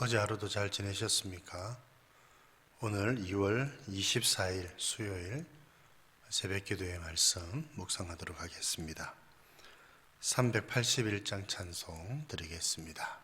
어제 하루도 잘 지내셨습니까? 오늘 2월 24일 수요일 새벽기도의 말씀 묵상하도록 하겠습니다. 381장 찬송 드리겠습니다.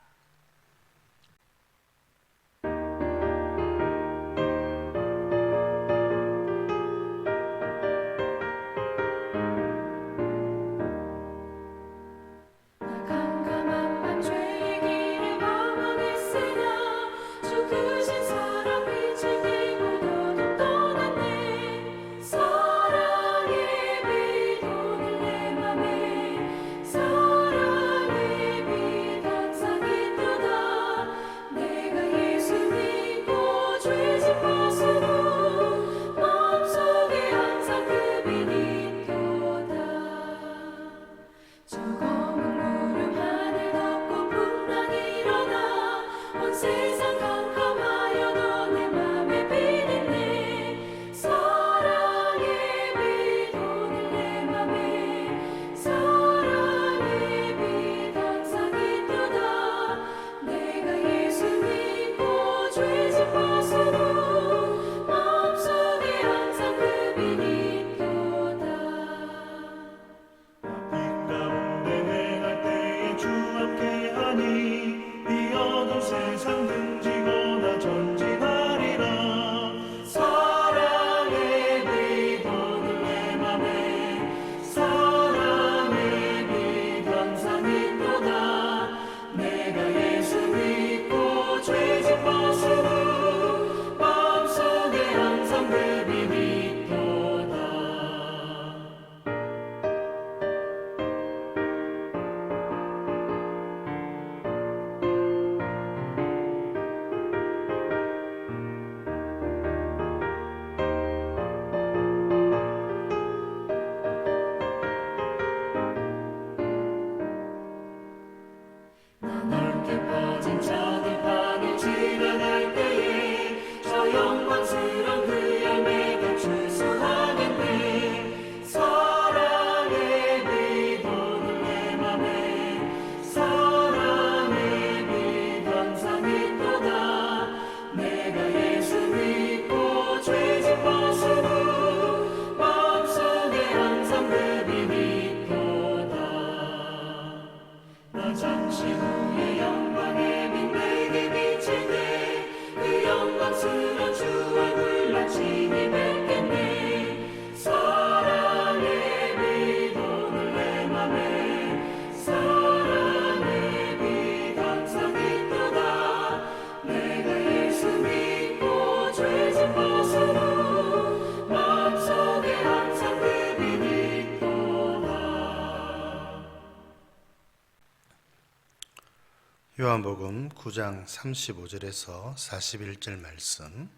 요한복음 9장 35절에서 41절 말씀,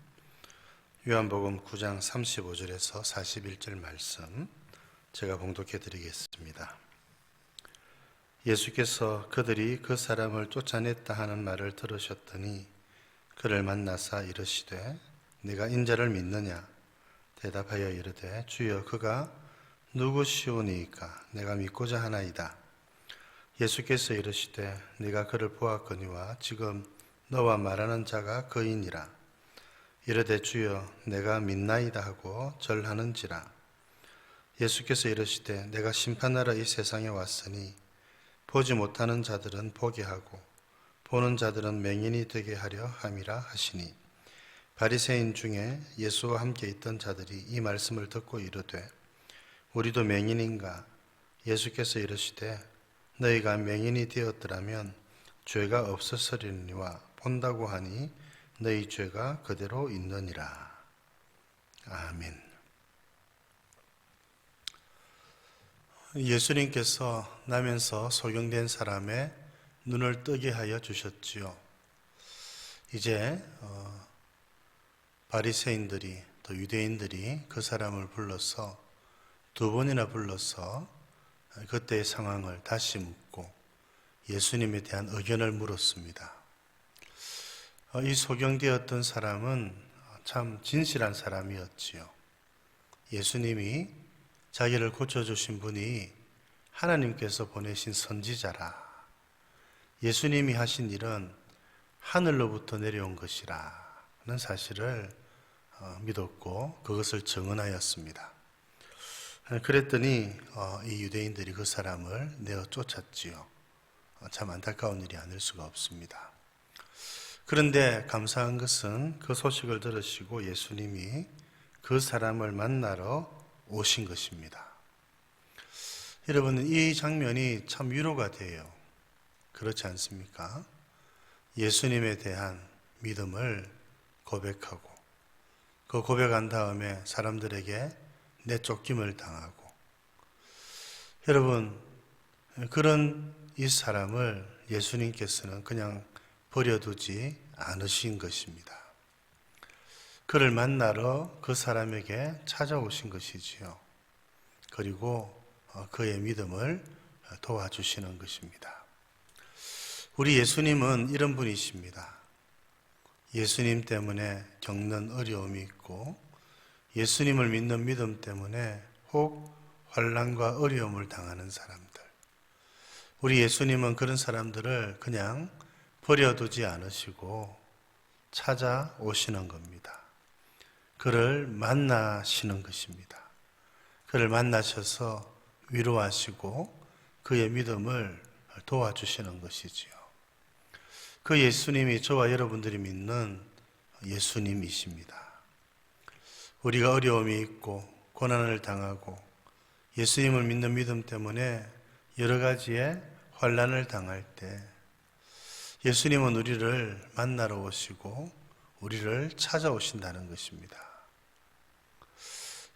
요한복음 9장 35절에서 41절 말씀 제가 봉독해 드리겠습니다. 예수께서 그들이 그 사람을 쫓아냈다 하는 말을 들으셨더니 그를 만나사 이르시되 네가 인자를 믿느냐? 대답하여 이르되 주여 그가 누구시오니이까? 내가 믿고자 하나이다. 예수께서 이르시되 네가 그를 보았거니와 지금 너와 말하는 자가 그이니라. 이르되 주여 내가 믿나이다 하고 절하는지라. 예수께서 이르시되 내가 심판하러 이 세상에 왔으니 보지 못하는 자들은 보게 하고 보는 자들은 맹인이 되게 하려 함이라 하시니, 바리새인 중에 예수와 함께 있던 자들이 이 말씀을 듣고 이르되 우리도 맹인인가? 예수께서 이르시되 너희가 맹인이 되었더라면 죄가 없었으리니와 본다고 하니 너희 죄가 그대로 있느니라. 아멘. 예수님께서 나면서 소경된 사람의 눈을 뜨게 하여 주셨지요. 이제 바리새인들이 또 유대인들이 그 사람을 불러서 두 번이나 불러서 그때의 상황을 다시 묻고 예수님에 대한 의견을 물었습니다. 이 소경되었던 사람은 참 진실한 사람이었지요. 예수님이 자기를 고쳐주신 분이 하나님께서 보내신 선지자라. 예수님이 하신 일은 하늘로부터 내려온 것이라는 사실을 믿었고 그것을 증언하였습니다. 그랬더니 이 유대인들이 그 사람을 내어 쫓았지요. 참 안타까운 일이 아닐 수가 없습니다. 그런데 감사한 것은 그 소식을 들으시고 예수님이 그 사람을 만나러 오신 것입니다. 여러분, 이 장면이 참 위로가 돼요. 그렇지 않습니까? 예수님에 대한 믿음을 고백하고 그 고백한 다음에 사람들에게 내쫓김을 당하고, 여러분, 그런 이 사람을 예수님께서는 그냥 버려두지 않으신 것입니다. 그를 만나러 그 사람에게 찾아오신 것이지요. 그리고 그의 믿음을 도와주시는 것입니다. 우리 예수님은 이런 분이십니다. 예수님 때문에 겪는 어려움이 있고 예수님을 믿는 믿음 때문에 혹 환난과 어려움을 당하는 사람들, 우리 예수님은 그런 사람들을 그냥 버려두지 않으시고 찾아오시는 겁니다. 그를 만나시는 것입니다. 그를 만나셔서 위로하시고 그의 믿음을 도와주시는 것이지요. 그 예수님이 저와 여러분들이 믿는 예수님이십니다. 우리가 어려움이 있고 고난을 당하고 예수님을 믿는 믿음 때문에 여러 가지의 환난을 당할 때 예수님은 우리를 만나러 오시고 우리를 찾아오신다는 것입니다.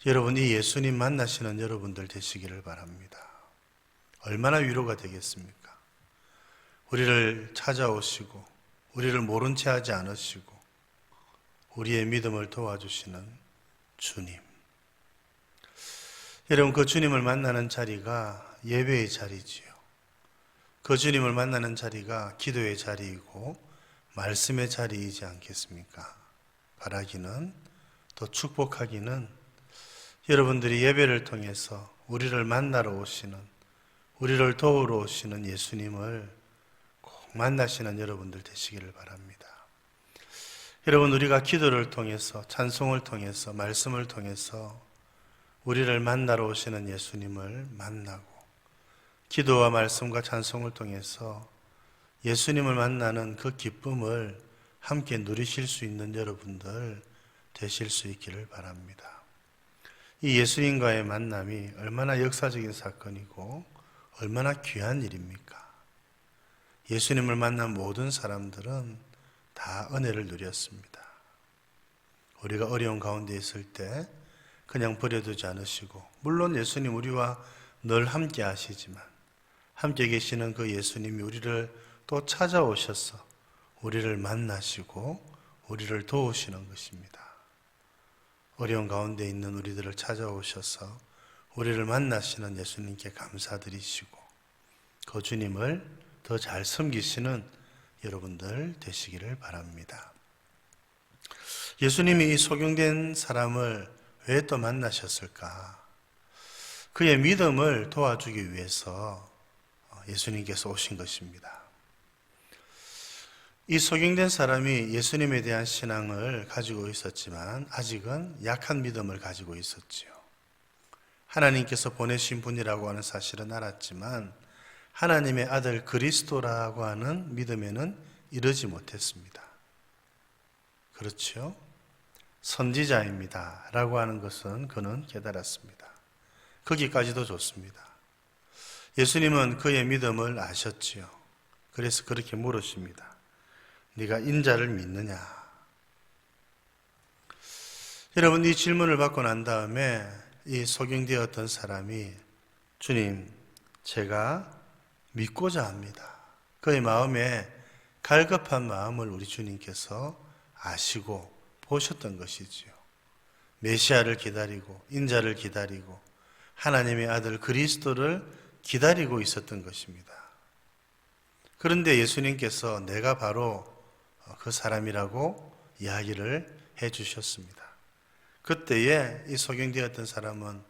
여러분, 이 예수님 만나시는 여러분들 되시기를 바랍니다. 얼마나 위로가 되겠습니까? 우리를 찾아오시고 우리를 모른 채 하지 않으시고 우리의 믿음을 도와주시는 주님. 여러분, 그 주님을 만나는 자리가 예배의 자리지요. 그 주님을 만나는 자리가 기도의 자리이고 말씀의 자리이지 않겠습니까? 바라기는, 또 축복하기는 여러분들이 예배를 통해서 우리를 만나러 오시는, 우리를 도우러 오시는 예수님을 꼭 만나시는 여러분들 되시기를 바랍니다. 여러분, 우리가 기도를 통해서, 찬송을 통해서, 말씀을 통해서 우리를 만나러 오시는 예수님을 만나고, 기도와 말씀과 찬송을 통해서 예수님을 만나는 그 기쁨을 함께 누리실 수 있는 여러분들 되실 수 있기를 바랍니다. 이 예수님과의 만남이 얼마나 역사적인 사건이고 얼마나 귀한 일입니까? 예수님을 만난 모든 사람들은 다 은혜를 누렸습니다. 우리가 어려운 가운데 있을 때 그냥 버려두지 않으시고, 물론 예수님 우리와 늘 함께 하시지만 함께 계시는 그 예수님이 우리를 또 찾아오셔서 우리를 만나시고 우리를 도우시는 것입니다. 어려운 가운데 있는 우리들을 찾아오셔서 우리를 만나시는 예수님께 감사드리시고 그 주님을 더 잘 섬기시는 여러분들 되시기를 바랍니다. 예수님이 이 소경된 사람을 왜 또 만나셨을까? 그의 믿음을 도와주기 위해서 예수님께서 오신 것입니다. 이 소경된 사람이 예수님에 대한 신앙을 가지고 있었지만 아직은 약한 믿음을 가지고 있었지요. 하나님께서 보내신 분이라고 하는 사실은 알았지만 하나님의 아들 그리스도라고 하는 믿음에는 이르지 못했습니다. 그렇죠? 선지자입니다 라고 하는 것은 그는 깨달았습니다. 거기까지도 좋습니다. 예수님은 그의 믿음을 아셨지요. 그래서 그렇게 물으십니다. 네가 인자를 믿느냐? 여러분, 이 질문을 받고 난 다음에 이 소경되었던 사람이 주님, 제가 믿고자 합니다. 그의 마음에 갈급한 마음을 우리 주님께서 아시고 보셨던 것이지요. 메시아를 기다리고 인자를 기다리고 하나님의 아들 그리스도를 기다리고 있었던 것입니다. 그런데 예수님께서 내가 바로 그 사람이라고 이야기를 해 주셨습니다. 그때에 이 소경되었던 사람은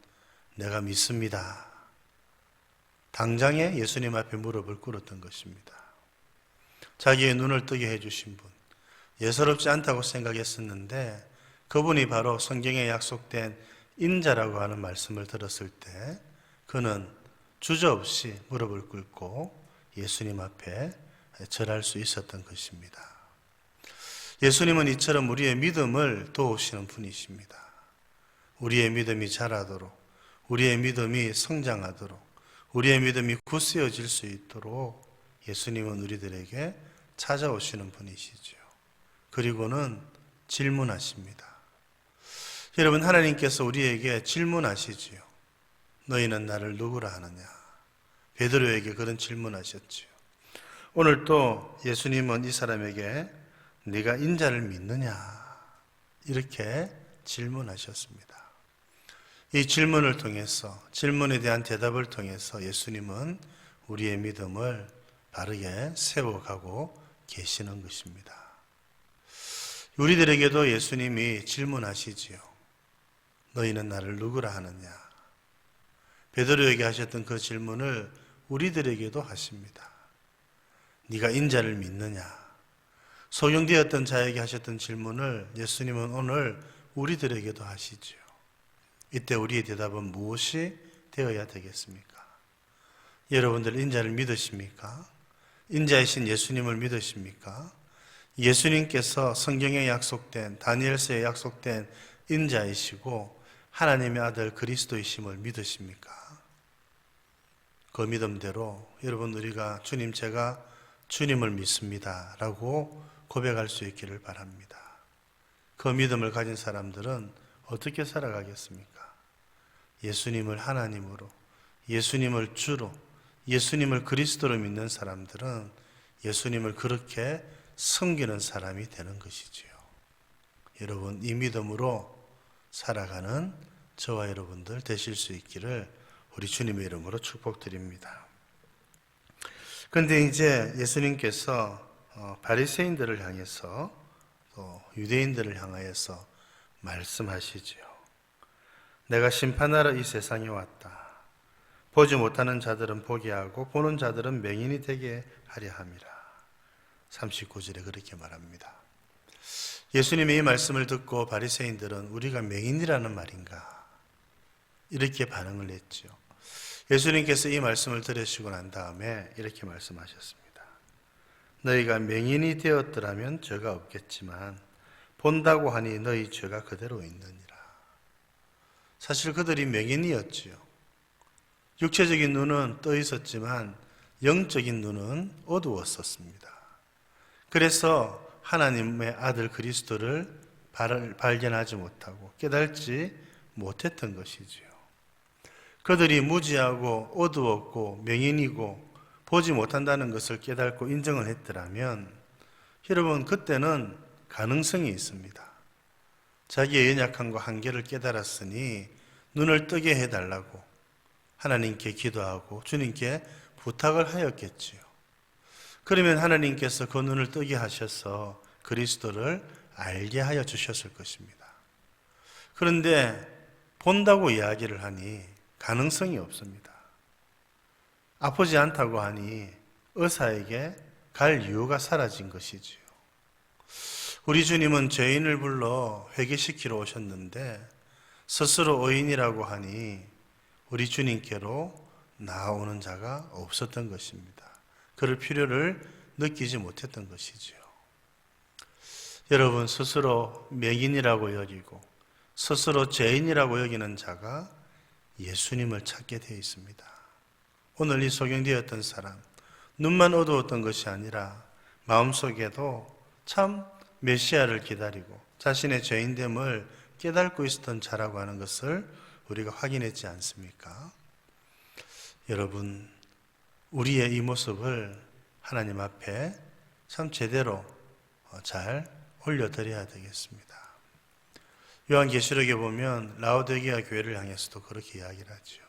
내가 믿습니다. 당장에 예수님 앞에 무릎을 꿇었던 것입니다. 자기의 눈을 뜨게 해주신 분, 예사롭지 않다고 생각했었는데 그분이 바로 성경에 약속된 인자라고 하는 말씀을 들었을 때 그는 주저없이 무릎을 꿇고 예수님 앞에 절할 수 있었던 것입니다. 예수님은 이처럼 우리의 믿음을 도우시는 분이십니다. 우리의 믿음이 자라도록, 우리의 믿음이 성장하도록, 우리의 믿음이 굳세어질 수 있도록 예수님은 우리들에게 찾아오시는 분이시죠. 그리고는 질문하십니다. 여러분, 하나님께서 우리에게 질문하시지요. 너희는 나를 누구라 하느냐? 베드로에게 그런 질문하셨지요. 오늘 또 예수님은 이 사람에게 네가 인자를 믿느냐? 이렇게 질문하셨습니다. 이 질문을 통해서, 질문에 대한 대답을 통해서 예수님은 우리의 믿음을 바르게 세워가고 계시는 것입니다. 우리들에게도 예수님이 질문하시지요. 너희는 나를 누구라 하느냐? 베드로에게 하셨던 그 질문을 우리들에게도 하십니다. 네가 인자를 믿느냐? 소경되었던 자에게 하셨던 질문을 예수님은 오늘 우리들에게도 하시지요. 이때 우리의 대답은 무엇이 되어야 되겠습니까? 여러분들 인자를 믿으십니까? 인자이신 예수님을 믿으십니까? 예수님께서 성경에 약속된, 다니엘서에 약속된 인자이시고 하나님의 아들 그리스도이심을 믿으십니까? 그 믿음대로 여러분 우리가 주님, 제가 주님을 믿습니다 라고 고백할 수 있기를 바랍니다. 그 믿음을 가진 사람들은 어떻게 살아가겠습니까? 예수님을 하나님으로, 예수님을 주로, 예수님을 그리스도로 믿는 사람들은 예수님을 그렇게 섬기는 사람이 되는 것이지요. 여러분, 이 믿음으로 살아가는 저와 여러분들 되실 수 있기를 우리 주님의 이름으로 축복드립니다. 그런데 이제 예수님께서 바리새인들을 향해서 또 유대인들을 향하여서 말씀하시지요. 내가 심판하러 이 세상에 왔다. 보지 못하는 자들은 보게 하고 보는 자들은 맹인이 되게 하려 함이라. 39절에 그렇게 말합니다. 예수님의 이 말씀을 듣고 바리새인들은 우리가 맹인이라는 말인가? 이렇게 반응을 했죠. 예수님께서 이 말씀을 들으시고 난 다음에 이렇게 말씀하셨습니다. 너희가 맹인이 되었더라면 죄가 없겠지만 본다고 하니 너희 죄가 그대로 있느니라. 사실 그들이 맹인이었지요. 육체적인 눈은 떠 있었지만 영적인 눈은 어두웠었습니다. 그래서 하나님의 아들 그리스도를 발견하지 못하고 깨달지 못했던 것이지요. 그들이 무지하고 어두웠고 맹인이고 보지 못한다는 것을 깨닫고 인정을 했더라면 여러분, 그때는 가능성이 있습니다. 자기의 연약함과 한계를 깨달았으니 눈을 뜨게 해달라고 하나님께 기도하고 주님께 부탁을 하였겠지요. 그러면 하나님께서 그 눈을 뜨게 하셔서 그리스도를 알게 하여 주셨을 것입니다. 그런데 본다고 이야기를 하니 가능성이 없습니다. 아프지 않다고 하니 의사에게 갈 이유가 사라진 것이지요. 우리 주님은 죄인을 불러 회개시키러 오셨는데 스스로 의인이라고 하니 우리 주님께로 나아오는 자가 없었던 것입니다. 그럴 필요를 느끼지 못했던 것이지요. 여러분, 스스로 맹인이라고 여기고 스스로 죄인이라고 여기는 자가 예수님을 찾게 되어 있습니다. 오늘 이 소경되었던 사람, 눈만 어두웠던 것이 아니라 마음속에도 참 메시아를 기다리고 자신의 죄인됨을 깨닫고 있었던 자라고 하는 것을 우리가 확인했지 않습니까? 여러분, 우리의 이 모습을 하나님 앞에 참 제대로 잘 올려드려야 되겠습니다. 요한계시록에 보면 라오디게아 교회를 향해서도 그렇게 이야기를 하죠.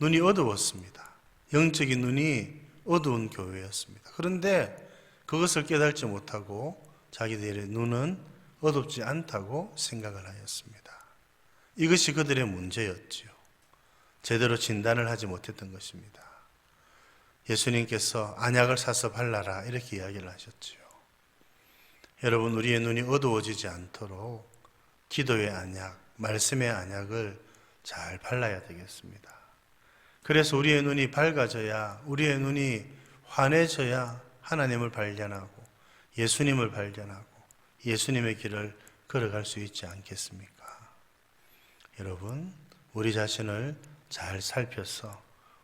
눈이 어두웠습니다. 영적인 눈이 어두운 교회였습니다. 그런데 그것을 깨닫지 못하고 자기들의 눈은 어둡지 않다고 생각을 하였습니다. 이것이 그들의 문제였지요. 제대로 진단을 하지 못했던 것입니다. 예수님께서 안약을 사서 발라라 이렇게 이야기를 하셨지요. 여러분, 우리의 눈이 어두워지지 않도록 기도의 안약, 말씀의 안약을 잘 발라야 되겠습니다. 그래서 우리의 눈이 밝아져야, 우리의 눈이 환해져야 하나님을 발견하고 예수님을 발견하고 예수님의 길을 걸어갈 수 있지 않겠습니까? 여러분, 우리 자신을 잘 살펴서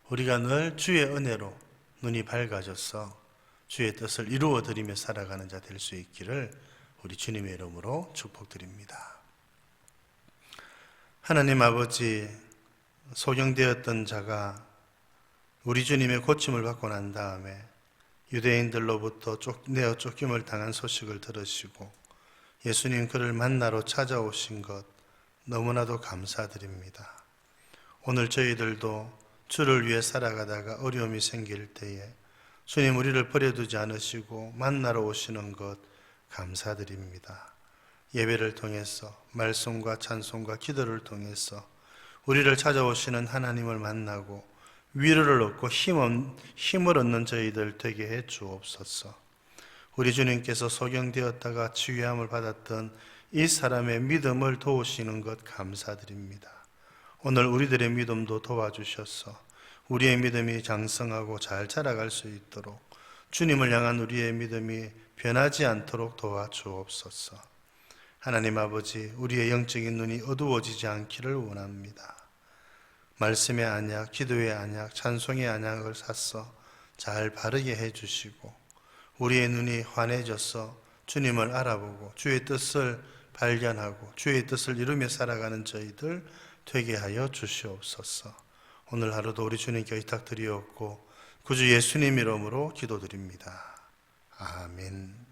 우리가 늘 주의 은혜로 눈이 밝아져서 주의 뜻을 이루어 드리며 살아가는 자 될 수 있기를 우리 주님의 이름으로 축복드립니다. 하나님 아버지, 소경되었던 자가 우리 주님의 고침을 받고 난 다음에 유대인들로부터 내어 쫓김을 당한 소식을 들으시고 예수님 그를 만나러 찾아오신 것 너무나도 감사드립니다. 오늘 저희들도 주를 위해 살아가다가 어려움이 생길 때에 주님 우리를 버려두지 않으시고 만나러 오시는 것 감사드립니다. 예배를 통해서 말씀과 찬송과 기도를 통해서 우리를 찾아오시는 하나님을 만나고 위로를 얻고 힘을 얻는 저희들 되게 해 주옵소서. 우리 주님께서 소경되었다가 치유함을 받았던 이 사람의 믿음을 도우시는 것 감사드립니다. 오늘 우리들의 믿음도 도와주셔서 우리의 믿음이 장성하고 잘 자라갈 수 있도록 주님을 향한 우리의 믿음이 변하지 않도록 도와주옵소서. 하나님 아버지, 우리의 영적인 눈이 어두워지지 않기를 원합니다. 말씀의 안약, 기도의 안약, 찬송의 안약을 사서 잘 바르게 해주시고 우리의 눈이 환해져서 주님을 알아보고 주의 뜻을 발견하고 주의 뜻을 이루며 살아가는 저희들 되게 하여 주시옵소서. 오늘 하루도 우리 주님께 의탁드리옵고 구주 예수님 이름으로 기도드립니다. 아멘.